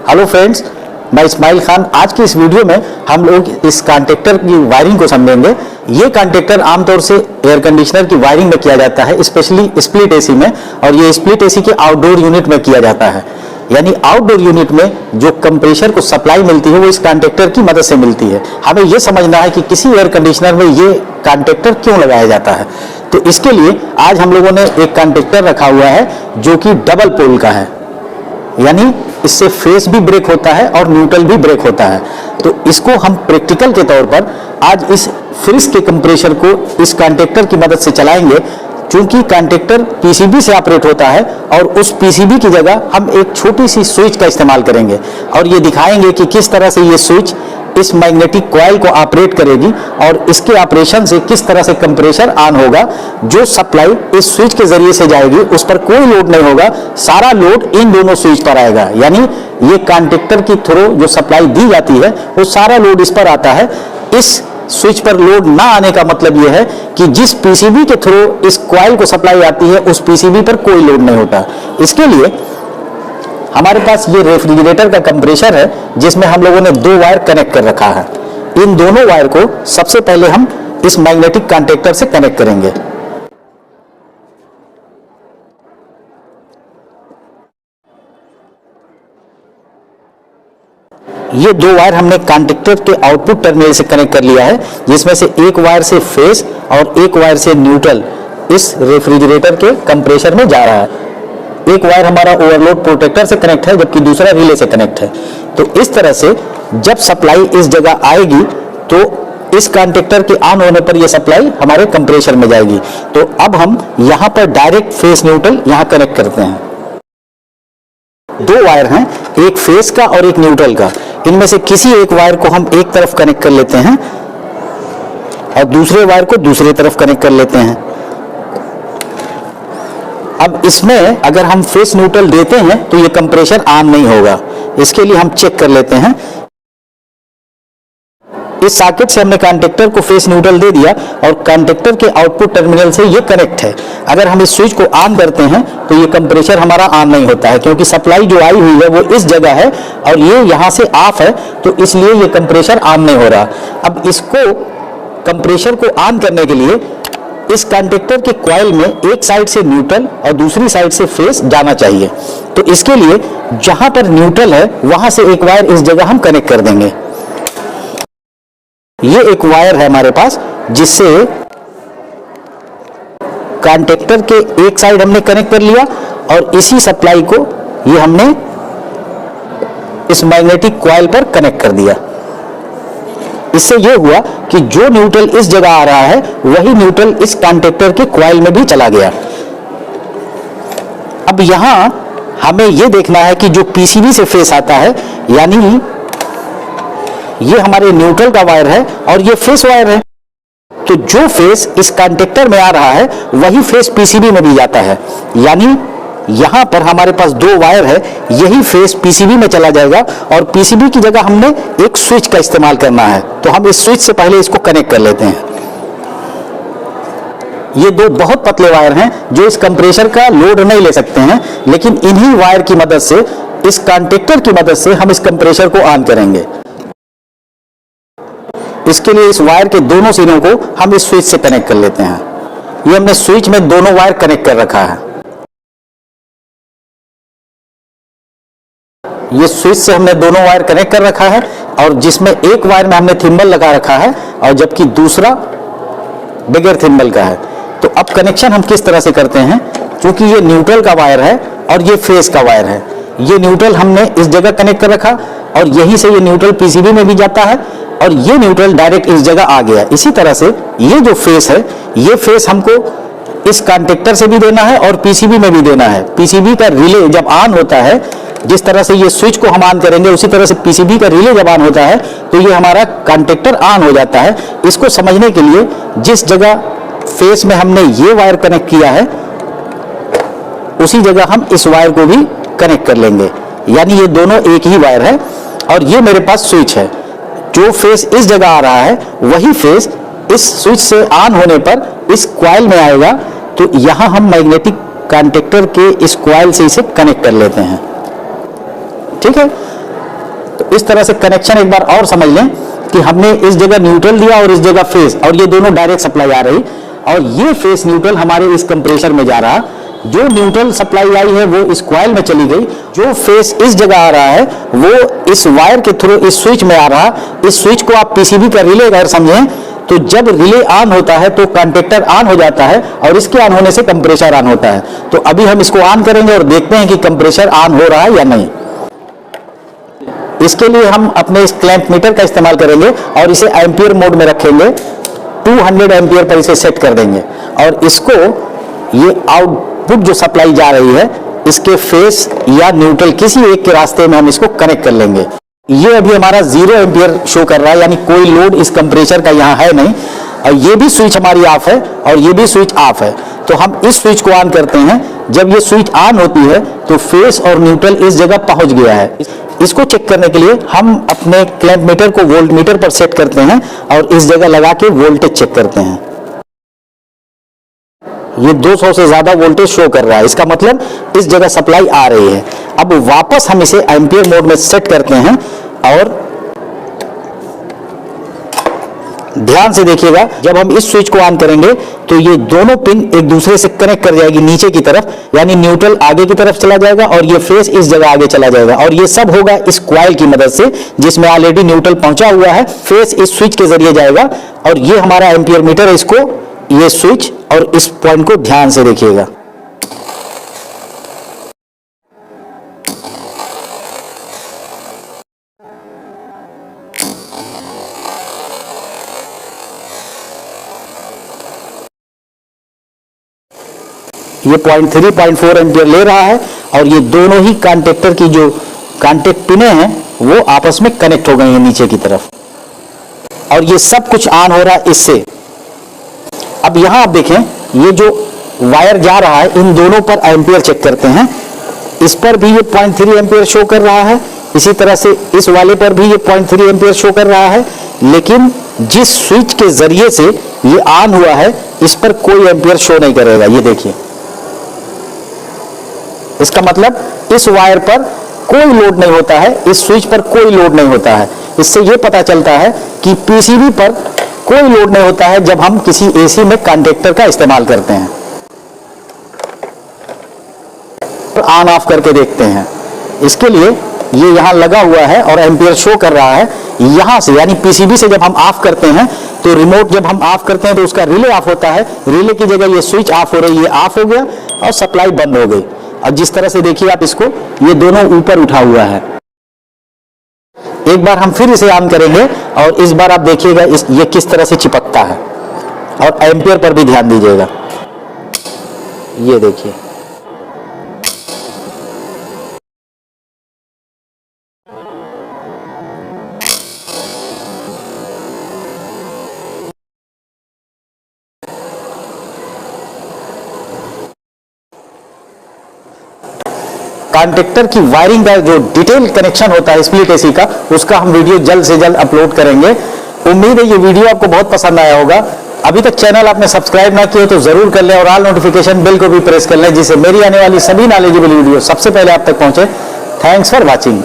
Hello friends, मैं इस्माइल खान। आज की इस वीडियो में हम लोग इस कॉन्टैक्टर की वायरिंग को समझेंगे। ये कॉन्टैक्टर आमतौर से एयर कंडीशनर की वायरिंग में किया जाता है, स्पेशली स्प्लिट एसी में, और ये स्प्लिट एसी के आउटडोर यूनिट में किया जाता है। यानी आउटडोर यूनिट में जो कंप्रेसर को सप्लाई मिलती है वो इस कॉन्टैक्टर की मदद से मिलती है। हमें ये समझना है कि किसी एयर कंडीशनर में ये कॉन्टैक्टर क्यों लगाया जाता है। तो इसके लिए आज हम लोगों ने एक कॉन्टैक्टर रखा हुआ है जो कि डबल पोल का है, यानी इससे फेस भी ब्रेक होता है और न्यूट्रल भी ब्रेक होता है। तो इसको हम प्रैक्टिकल के तौर पर आज इस फ्रिज के कंप्रेसर को इस कॉन्टैक्टर की मदद से चलाएंगे। चूंकि कॉन्टैक्टर पीसीबी से ऑपरेट होता है और उस पीसीबी की जगह हम एक छोटी सी स्विच का इस्तेमाल करेंगे और ये दिखाएंगे कि किस तरह से ये स्विच इस मैग्नेटिक कॉइल को ऑपरेट करेगी और इसके ऑपरेशन से किस तरह से कंप्रेसर ऑन होगा। जो सप्लाई इस स्विच के जरिए से जाएगी उस पर कोई लोड नहीं होगा, सारा लोड इन दोनों स्विच पर आएगा। यानी ये कॉन्टैक्टर की थ्रू जो सप्लाई दी जाती है वो सारा लोड इस पर आता है। इस स्विच पर लोड ना आने का मतलब यह है कि जिस पीसीबी के थ्रू इस कॉइल को सप्लाई आती है उस पीसीबी पर कोई लोड नहीं होता। इसके लिए हमारे पास ये रेफ्रिजरेटर का कंप्रेसर है जिसमें हम लोगों ने दो वायर कनेक्ट कर रखा है। इन दोनों वायर को सबसे पहले हम इस मैग्नेटिक कॉन्टैक्टर से कनेक्ट करेंगे। ये दो वायर हमने कॉन्टैक्टर के आउटपुट टर्मिनल से कनेक्ट कर लिया है, जिसमें से एक वायर से फेस और एक वायर से न्यूट्रल इस रेफ्रिजरेटर के कंप्रेसर में जा रहा है। एक वायर हमारा ओवरलोड प्रोटेक्टर से कनेक्ट है जबकि दूसरा रिले से कनेक्ट है। तो इस तरह से जब सप्लाई इस जगह आएगी तो इस कॉन्टैक्टर के ऑन होने पर यह सप्लाई हमारे कंप्रेसर में जाएगी। तो अब हम यहां पर डायरेक्ट फेस न्यूट्रल यहां कनेक्ट करते हैं। दो वायर हैं, एक फेस का और एक न्यूट्रल का। इनमें से किसी एक वायर को हम एक तरफ कनेक्ट कर लेते हैं और दूसरे वायर को दूसरी तरफ कनेक्ट कर लेते हैं। अब इसमें अगर हम फेस न्यूट्रल देते हैं तो ये कंप्रेसर ऑन नहीं होगा। इसके लिए हम चेक कर लेते हैं। इस सॉकेट से हमने कॉन्टैक्टर को फेस न्यूट्रल दे दिया और कॉन्टैक्टर के आउटपुट टर्मिनल से ये कनेक्ट है। अगर हम इस स्विच को ऑन करते हैं तो ये कंप्रेसर हमारा ऑन नहीं होता है, क्योंकि सप्लाई जो आई हुई है वो इस जगह है और ये यहाँ से ऑफ है, तो इसलिए ये कंप्रेसर ऑन नहीं हो रहा। अब इसको कंप्रेसर को ऑन करने के लिए इस कॉन्टैक्टर के कॉइल में एक साइड से न्यूट्रल और दूसरी साइड से फेस जाना चाहिए। तो इसके लिए जहां पर न्यूट्रल है वहां से एक वायर इस जगह हम कनेक्ट कर देंगे। ये एक वायर है हमारे पास जिससे कॉन्टैक्टर के एक साइड हमने कनेक्ट कर लिया और इसी सप्लाई को ये हमने इस मैग्नेटिक कॉइल पर कनेक्ट कर दिया। इससे यह हुआ कि जो न्यूट्रल इस जगह आ रहा है वही न्यूट्रल इस कॉन्टैक्टर के कॉइल में भी चला गया। अब यहां हमें यह देखना है कि जो पीसीबी से फेस आता है, यानी ये हमारे न्यूट्रल का वायर है और ये फेस वायर है, तो जो फेस इस कॉन्टैक्टर में आ रहा है वही फेस पीसीबी में भी जाता है। यानी यहां पर हमारे पास दो वायर है, यही फेस पीसीबी में चला जाएगा और पीसीबी की जगह हमने एक स्विच का इस्तेमाल करना है। तो हम इस स्विच से पहले इसको कनेक्ट कर लेते हैं। ये दो बहुत पतले वायर हैं जो इस कंप्रेसर का लोड नहीं ले सकते हैं, लेकिन इन्हीं वायर की मदद से, इस कॉन्टैक्टर की मदद से हम इस कंप्रेसर को ऑन करेंगे। इसके लिए इस वायर के दोनों सिरों को हम इस स्विच से कनेक्ट कर लेते हैं। ये हमने स्विच में दोनों वायर कनेक्ट कर रखा है। ये स्विच से हमने दोनों वायर कनेक्ट कर रखा है और जिसमें एक वायर में हमने थिम्बल लगा रखा है और जबकि दूसरा बगैर थिम्बल का है। तो अब कनेक्शन हम किस तरह से करते हैं, क्योंकि ये न्यूट्रल का वायर है और ये फेस का वायर है। ये न्यूट्रल हमने इस जगह कनेक्ट कर रखा और यहीं से ये न्यूट्रल पीसीबी में भी जाता है और ये न्यूट्रल डायरेक्ट इस जगह आ गया। इसी तरह से ये जो फेस है, ये फेस हमको इस कॉन्टैक्टर से भी देना है और पीसीबी में भी देना है। पीसीबी का रिले जब ऑन होता है, जिस तरह से ये स्विच को हम ऑन करेंगे उसी तरह से पीसीबी का रिले जब ऑन होता है तो ये हमारा कॉन्टैक्टर ऑन हो जाता है। इसको समझने के लिए जिस जगह फेस में हमने ये वायर कनेक्ट किया है उसी जगह हम इस वायर को भी कनेक्ट कर लेंगे। यानी ये दोनों एक ही वायर है और ये मेरे पास स्विच है। जो फेस इस जगह आ रहा है वही फेस इस स्विच से ऑन होने पर इस कॉइल में आएगा। तो यहां हम मैग्नेटिक कॉन्टैक्टर के इस कॉइल से इसे कनेक्ट कर लेते हैं। ठीक है, तो इस तरह से कनेक्शन एक बार और समझ लें कि हमने इस जगह न्यूट्रल दिया और इस जगह फेस, और ये दोनों डायरेक्ट सप्लाई आ रही, और ये फेस न्यूट्रल हमारे इस कंप्रेसर में जा रहा। जो न्यूट्रल सप्लाई आई है वो इस कॉइल में चली गई, जो फेस इस जगह आ रहा है वो इस वायर के थ्रू इस स्विच में आ रहा। इस स्विच को आप पीसीबी का रिले अगर समझें तो जब रिले ऑन होता है तो कॉन्टेक्टर ऑन हो जाता है, और इसके ऑन होने से कंप्रेसर ऑन होता है। तो अभी हम इसको ऑन करेंगे और देखते हैं कि कंप्रेसर ऑन हो रहा है या नहीं। इसके लिए हम अपने इस क्लैंप मीटर का इस्तेमाल करेंगे और इसे एम्पियर मोड में रखेंगे। 200 एम्पियर पर इसे सेट कर देंगे, और इसको ये आउटपुट जो सप्लाई जा रही है इसके फेस या न्यूट्रल किसी एक के रास्ते में हम इसको कनेक्ट कर लेंगे। ये अभी हमारा 0 एम्पियर शो कर रहा है, यानी कोई लोड इस कंप्रेसर का यहाँ है नहीं, और ये भी स्विच हमारी ऑफ है और ये भी स्विच ऑफ है। तो हम इस स्विच को ऑन करते हैं। जब ये स्विच ऑन होती है तो फेस और न्यूट्रल इस जगह पहुंच गया है। इसको चेक करने के लिए हम अपने क्लैंप मीटर को वोल्ट मीटर पर सेट करते हैं और इस जगह लगा के वोल्टेज चेक करते हैं। ये 200 से ज्यादा वोल्टेज शो कर रहा है, इसका मतलब इस जगह सप्लाई आ रही है। अब वापस हम इसे एम्पियर मोड में सेट करते हैं, और ध्यान से देखिएगा जब हम इस स्विच को ऑन करेंगे तो ये दोनों पिन एक दूसरे से कनेक्ट कर जाएगी नीचे की तरफ, यानी न्यूट्रल आगे की तरफ चला जाएगा और ये फेस इस जगह आगे चला जाएगा, और ये सब होगा इस कॉइल की मदद से जिसमें ऑलरेडी न्यूट्रल पहुंचा हुआ है। फेस इस स्विच के जरिए जाएगा, और ये हमारा एम्पियर मीटर है। इसको ये स्विच और इस पॉइंट को ध्यान से देखिएगा। ये 0.3 0.4 एम्पियर ले रहा है, और ये दोनों ही कॉन्टेक्टर की जो कॉन्टेक्ट पिने हैं वो आपस में कनेक्ट हो गई हैं नीचे की तरफ, और ये सब कुछ ऑन हो रहा है इससे। अब यहां आप देखें ये जो वायर जा रहा है इन दोनों पर एम्पियर चेक करते हैं। इस पर भी ये 0.3 एम्पियर शो कर रहा है, इसी तरह से इस वाले पर भी ये 0.3 एम्पियर शो कर रहा है, लेकिन जिस स्विच के जरिए से ये ऑन हुआ है इस पर कोई एम्पियर शो नहीं करेगा। ये देखिए, इसका मतलब इस वायर पर कोई लोड नहीं होता है, इस स्विच पर कोई लोड नहीं होता है। इससे यह पता चलता है कि पीसीबी पर कोई लोड नहीं होता है जब हम किसी एसी में कॉन्टेक्टर का इस्तेमाल करते हैं। ऑन ऑफ करके देखते हैं। इसके लिए ये यहां लगा हुआ है और एम्पियर शो कर रहा है। यहां से यानी पीसीबी से जब हम ऑफ करते हैं तो रिमोट जब हम ऑफ करते हैं तो उसका रिले ऑफ होता है। रिले की जगह ये स्विच ऑफ हो रही है, ऑफ हो गया और सप्लाई बंद हो गई। अब जिस तरह से देखिए आप इसको, ये दोनों ऊपर उठा हुआ है। एक बार हम फिर इसे ऑन करेंगे और इस बार आप देखिएगा ये किस तरह से चिपकता है, और एम्पियर पर भी ध्यान दीजिएगा। ये देखिए, कॉन्टेक्टर की वायरिंग का जो डिटेल कनेक्शन होता है स्प्लिट एसी का, उसका हम वीडियो जल्द से जल्द अपलोड करेंगे। उम्मीद है ये वीडियो आपको बहुत पसंद आया होगा। अभी तक चैनल आपने सब्सक्राइब ना किया तो जरूर कर लें, और ऑल नोटिफिकेशन बेल को भी प्रेस कर लें, जिससे मेरी आने वाली सभी नॉलेजेबल वीडियो सबसे पहले आप तक पहुंचे। Thanks for watching.